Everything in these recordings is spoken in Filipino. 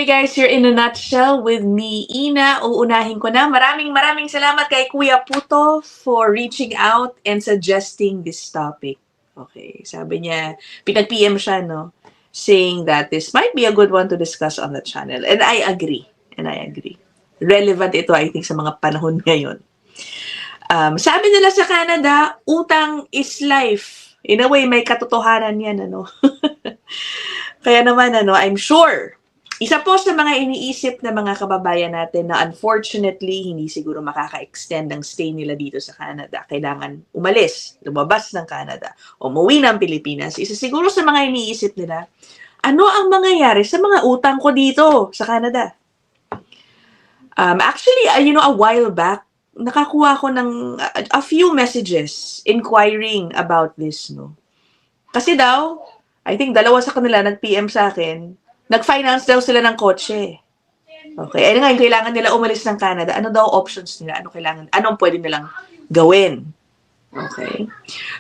Sorry guys, you're in a nutshell with me, Ina. Uunahin ko na. Maraming salamat kay Kuya Puto for reaching out and suggesting this topic. Okay, sabi niya, pinag-PM siya, no? Saying that this might be a good one to discuss on the channel. And I agree. Relevant ito, I think, sa mga panahon ngayon. Sabi nila sa Canada, utang is life. In a way, may katotohanan yan, ano? Kaya naman, I'm sure, isa po sa mga iniisip na mga kababayan natin na unfortunately, hindi siguro makaka-extend ang stay nila dito sa Canada. Kailangan umalis, lumabas ng Canada, umuwi ng Pilipinas. Isa siguro sa mga iniisip nila, ano ang mangyayari sa mga utang ko dito sa Canada? Actually, a while back, nakakuha ko ng a few messages inquiring about this, no? Kasi daw, I think dalawa sa kanila nag-PM sa akin, nag-finance daw sila ng kotse. Okay, ano ngayon, kailangan nila umalis ng Canada. Ano daw options nila? Anong pwede nilang gawin? Okay.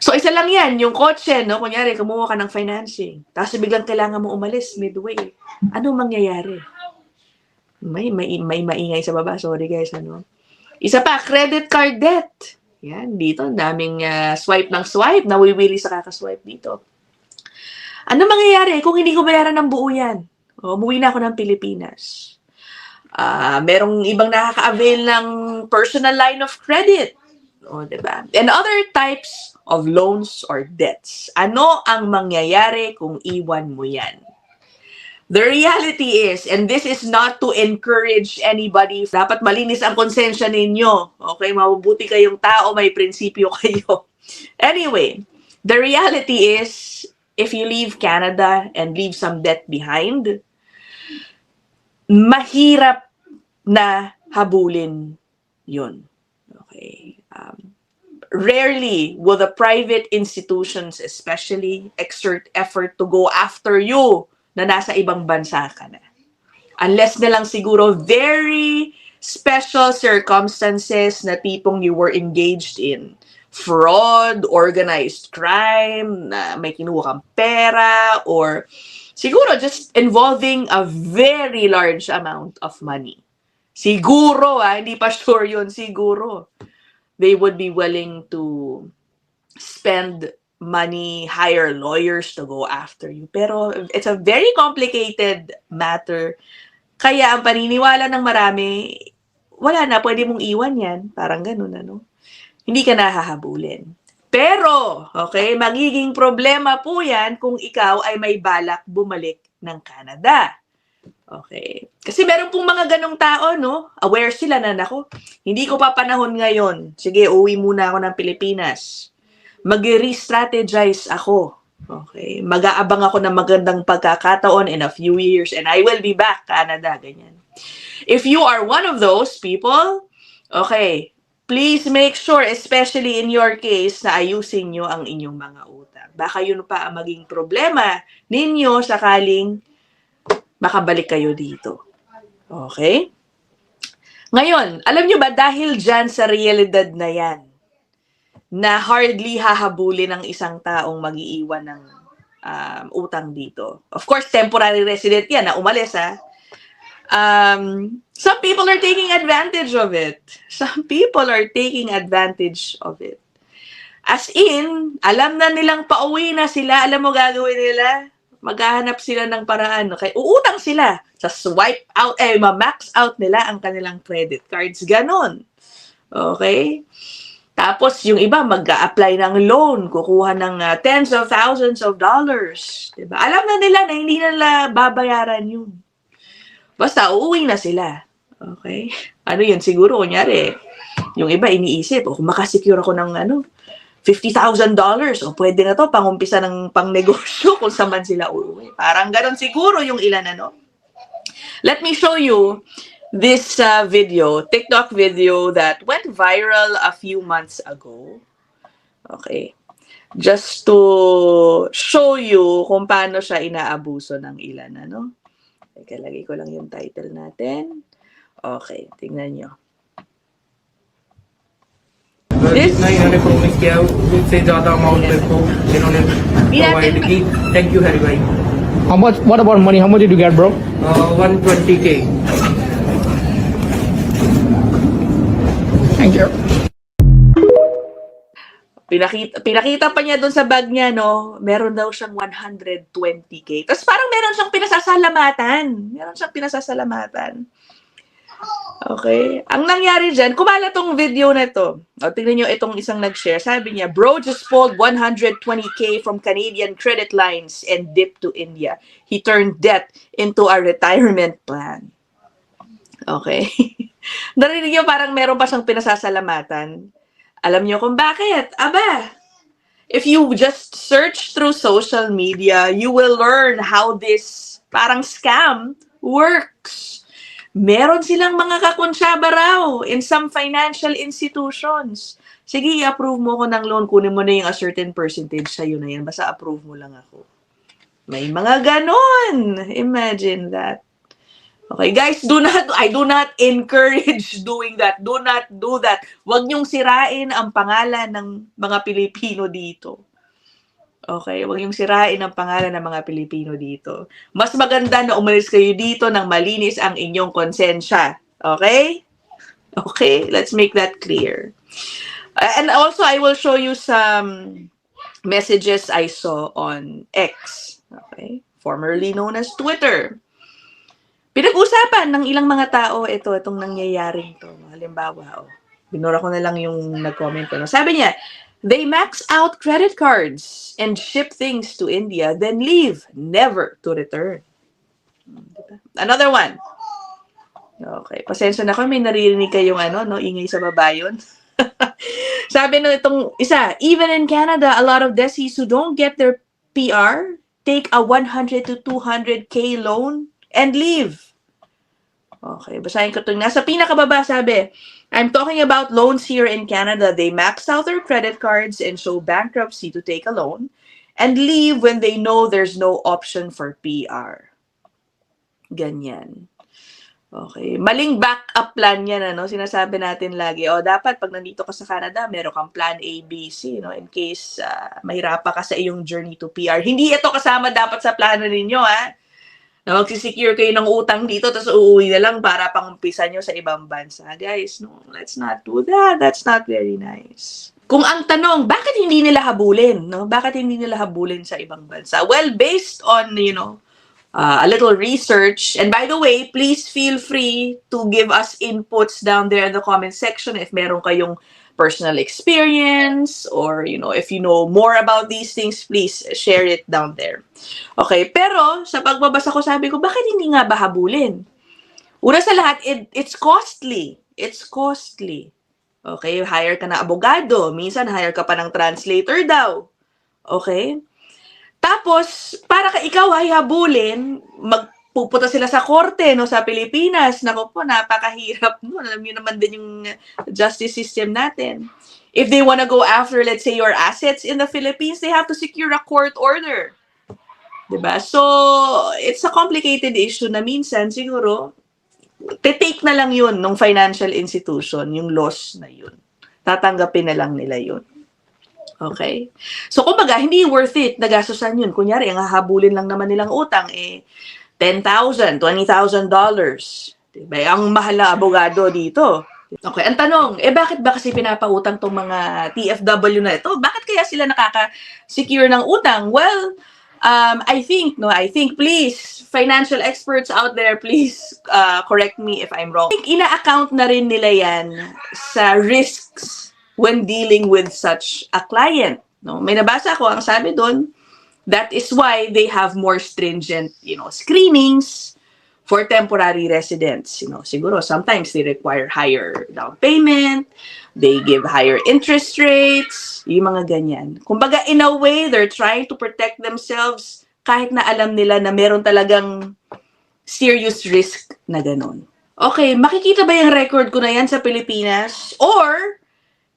So, isa lang yan, yung kotse, no? Kunyari, kumuha ka ng financing. Tapos biglang kailangan mo umalis midway. Ano mangyayari? May maingay sa baba. Sorry guys, ano? Isa pa, credit card debt. Yan, dito, daming swipe ng swipe. Nawiwili sa kakaswipe dito. Ano mangyayari kung hindi ko bayaran ng buo yan? Umuwi na ako ng Pilipinas. Merong ibang nakaka-avail ng personal line of credit. Diba? And other types of loans or debts. Ano ang mangyayari kung iwan mo yan? The reality is, and this is not to encourage anybody, dapat malinis ang konsensya ninyo. Okay, mabubuti kayong tao, may prinsipyo kayo. Anyway, the reality is, if you leave Canada and leave some debt behind, mahirap na habulin yun. Okay. Rarely will the private institutions especially exert effort to go after you na nasa ibang bansa ka na. Unless na lang siguro very special circumstances na tipong you were engaged in fraud, organized crime, na may kinuha kang pera, or siguro just involving a very large amount of money. Siguro, hindi pa sure yun, siguro. They would be willing to spend money, hire lawyers to go after you. Pero it's a very complicated matter. Kaya ang paniniwala ng marami, wala na, pwede mong iwan yan. Parang ganun, ano? Hindi ka nahahabulin. Pero, okay, magiging problema po yan kung ikaw ay may balak bumalik ng Canada. Okay. Kasi meron pong mga ganong tao, no? Aware sila na, nako, hindi ko pa panahon ngayon. Sige, uwi muna ako ng Pilipinas. Mag-re-strategize ako. Okay. Mag-aabang ako ng magandang pagkakataon in a few years and I will be back, Canada. Ganyan. If you are one of those people, okay, please make sure, especially in your case, na ayusin nyo ang inyong mga utang. Baka yun pa ang maging problema ninyo sakaling makabalik kayo dito. Okay? Ngayon, alam nyo ba, dahil dyan sa realidad na yan, na hardly hahabulin ng isang taong mag-iiwan ng utang dito. Of course, temporary resident yan, na umalis, ha? Some people are taking advantage of it. As in, alam na nilang pauwi na sila, alam mo gagawin nila? Maghahanap sila ng paraan. Okay? Uutang sila sa swipe out, ma-max out nila ang kanilang credit cards. Ganon. Okay? Tapos, yung iba, mag-a-apply ng loan, kukuha ng tens of thousands of dollars. Diba? Alam na nila na hindi nila babayaran yun. Basta, uuwi na sila. Okay? Ano yun? Siguro, kunyari, yung iba iniisip, kung makasecure ako ng $50,000, o pwede na to, pangumpisa ng pangnegosyo kung saan man sila uuwi. Parang ganon siguro yung ilan, ano? Let me show you this video, TikTok video that went viral a few months ago. Okay. Just to show you kung paano siya inaabuso ng ilan, ano? Teka, lagay ko lang yung title natin. Okay, tingnan nyo. This? Promise किया उससे ज्यादा अमाउंट मेरे को इन्होंने प्रोवाइड की thank you हरी भाई How much? What about money? How much did you get, bro? 120K. Thank you. Pinakita pa niya doon sa bag niya, no? Meron daw siyang 120K. Tapos parang meron siyang pinasasalamatan. Okay. Ang nangyari dyan, kumala tong video na to. O, tingnan nyo itong isang nag-share. Sabi niya, bro just pulled 120K from Canadian credit lines and dipped to India. He turned debt into a retirement plan. Okay. Narinig nyo parang meron pa siyang pinasasalamatan. Alam nyo kung bakit? Aba, if you just search through social media, you will learn how this parang scam works. Meron silang mga kakonsyaba raw in some financial institutions. Sige, i-approve mo ko ng loan, kunin mo na yung a certain percentage, sa'yo na yan. Basta approve mo lang ako. May mga ganon. Imagine that. Okay, guys, I do not encourage doing that. Do not do that. Huwag niyong sirain ang pangalan ng mga Pilipino dito. Okay, huwag niyong sirain ang pangalan ng mga Pilipino dito. Mas maganda na umalis kayo dito nang malinis ang inyong konsensya. Okay? Okay, let's make that clear. And also, I will show you some messages I saw on X. Okay? Formerly known as Twitter. Pinag-usapan ng ilang mga tao itong nangyayaring to. Halimbawa, binura ko na lang yung nag-comment ko. Sabi niya, they max out credit cards and ship things to India, then leave, never to return. Another one. Okay, pasensya na ko, may naririnig kayong ingay sa baba yun. Sabi nung itong isa, even in Canada, a lot of Desis who don't get their PR take a 100 to 200K loan and leave. Okay, basahin ko itong nasa pinakababa, sabi, I'm talking about loans here in Canada. They max out their credit cards and show bankruptcy to take a loan and leave when they know there's no option for PR. Ganyan. Okay. Maling backup plan yan, Sinasabi natin lagi, dapat pag nandito ka sa Canada, meron kang plan A, B, C, in case mahirapan ka sa iyong journey to PR. Hindi ito kasama dapat sa plano ninyo, na magsisecure kayo ng utang dito tapos uuwi na lang para pangumpisa nyo sa ibang bansa. Guys, no, let's not do that. That's not very nice. Kung ang tanong, bakit hindi nila habulin? No? Bakit hindi nila habulin sa ibang bansa? Well, based on, a little research, and by the way, please feel free to give us inputs down there in the comment section if meron kayong personal experience or, if you know more about these things, please share it down there. Okay, pero sa pagbabasa ko, sabi ko, bakit hindi nga ba habulin? Una sa lahat, it's costly. It's costly. Okay, hire ka na abogado. Minsan, hire ka pa ng translator daw. Okay? Tapos, para ka ikaw ay habulin, pupunta sila sa korte, sa Pilipinas. Naku po, napakahirap. Alam niyo naman din yung justice system natin. If they want to go after, let's say, your assets in the Philippines, they have to secure a court order. Diba? So, it's a complicated issue na minsan, siguro, take na lang yun ng financial institution, yung loss na yun. Tatanggapin na lang nila yun. Okay? So, kumbaga, hindi worth it na gastusan yun. Kunyari, ang hahabulin lang naman nilang utang, $10,000, $20,000. Diba? Ang mahal na abogado dito. Okay, ang tanong, bakit ba kasi pinapautang tong mga TFW na ito? Bakit kaya sila nakaka-secure ng utang? Well, I think, please, financial experts out there, please correct me if I'm wrong. I think ina-account na rin nila yan sa risks when dealing with such a client. No? May nabasa ko, ang sabi doon, that is why they have more stringent, screenings for temporary residents. Siguro sometimes they require higher down payment, they give higher interest rates, yung mga ganyan. Kumbaga, in a way, they're trying to protect themselves kahit na alam nila na meron talagang serious risk na ganun. Okay, makikita ba yung record ko na yan sa Pilipinas? Or,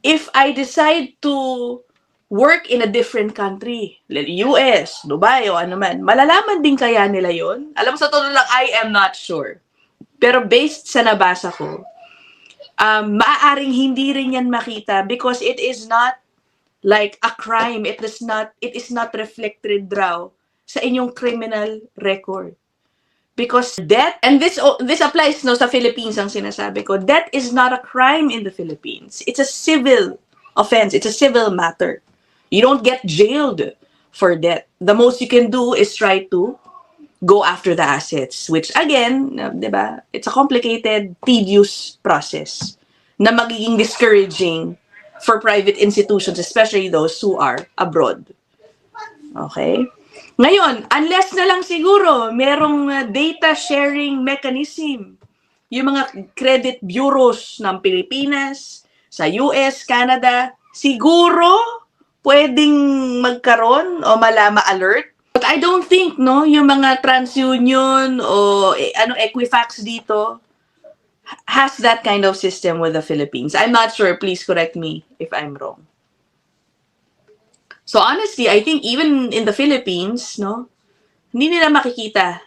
if I decide to work in a different country, US, Dubai, o ano man, malalaman din kaya nila yon? Alam mo, sa totoo lang, I am not sure. Pero based sa nabasa ko, maaaring hindi rin yan makita because it is not like a crime. It is not reflected raw sa inyong criminal record. Because debt, and this applies no sa Philippines ang sinasabi ko, debt is not a crime in the Philippines. It's a civil offense. It's a civil matter. You don't get jailed for debt. The most you can do is try to go after the assets, which again, diba, it's a complicated, tedious process na magiging discouraging for private institutions, especially those who are abroad. Okay? Ngayon, unless na lang siguro merong data sharing mechanism, yung mga credit bureaus ng Pilipinas, sa US, Canada, siguro pwedeng magkaroon o alert. But I don't think, no, yung mga TransUnion o Equifax dito has that kind of system with the Philippines. I'm not sure. Please correct me if I'm wrong. So honestly, I think even in the Philippines, no, hindi nila makikita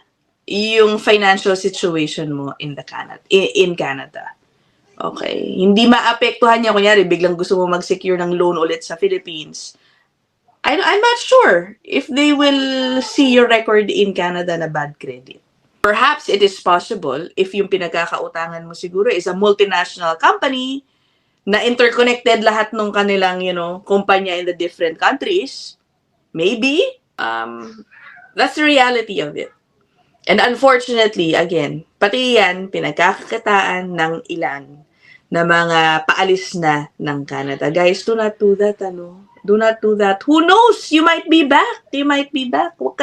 yung financial situation mo in Canada. Okay. Hindi maapektuhan niya, kunyari, biglang gusto mo mag-secure ng loan ulit sa Philippines. I'm not sure if they will see your record in Canada na bad credit. Perhaps it is possible if yung pinagkakautangan mo siguro is a multinational company na interconnected lahat ng kanilang, kumpanya in the different countries. Maybe. That's the reality of it. And unfortunately, again, pati yan, pinagkakakitaan ng ilan na mga paalis na ng Canada. Guys, do not do that, Do not do that. Who knows? You might be back. You might be back. Wag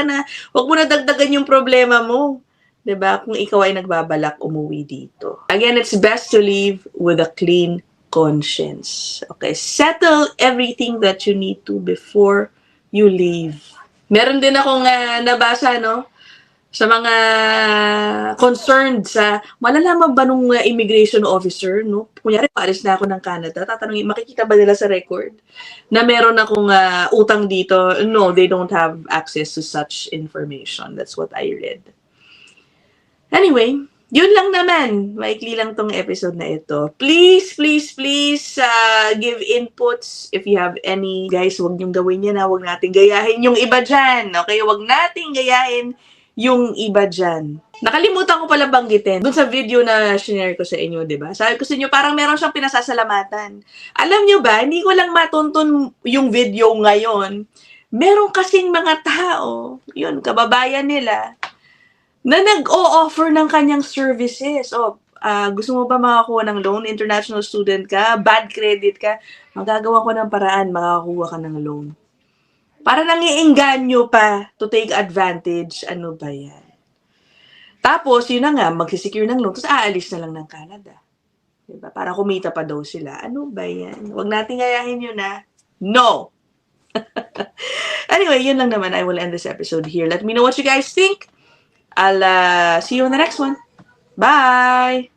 mo na dagdagan yung problema mo. 'Di ba? Kung ikaw ay nagbabalak umuwi dito. Again, it's best to leave with a clean conscience. Okay? Settle everything that you need to before you leave. Meron din akong nabasa, no? Sa mga concerned sa malalaman ba nung immigration officer, no? Kunyari, paalis na ako ng Canada, tatanungin, makikita ba nila sa record na meron akong utang dito? No, they don't have access to such information. That's what I read. Anyway, yun lang naman. Maikli lang tong episode na ito. Please, please, please give inputs if you have any. Guys, huwag niyong gawin yan. Huwag natin gayahin yung iba dyan. Okay? Huwag natin gayahin yung iba dyan. Nakalimutan ko pala banggitin dun sa video na share ko sa inyo, di ba? Sabi ko sa inyo, parang meron siyang pinasasalamatan. Alam nyo ba, hindi ko lang matuntun yung video ngayon. Meron kasing mga tao, yun, kababayan nila, na nag-o-offer ng kanyang services. Gusto mo ba makakuha ng loan? International student ka? Bad credit ka? Magagawa ko ng paraan, makakuha ka ng loan. Para nangiengganyo pa to take advantage. Ano ba yan? Tapos, yun na nga, magsisecure ng loan, tapos aalis na lang ng Canada. Diba? Para kumita pa daw sila. Ano ba yan? Huwag natin gayahin yun, No! Anyway, yun lang naman. I will end this episode here. Let me know what you guys think. I'll see you on the next one. Bye!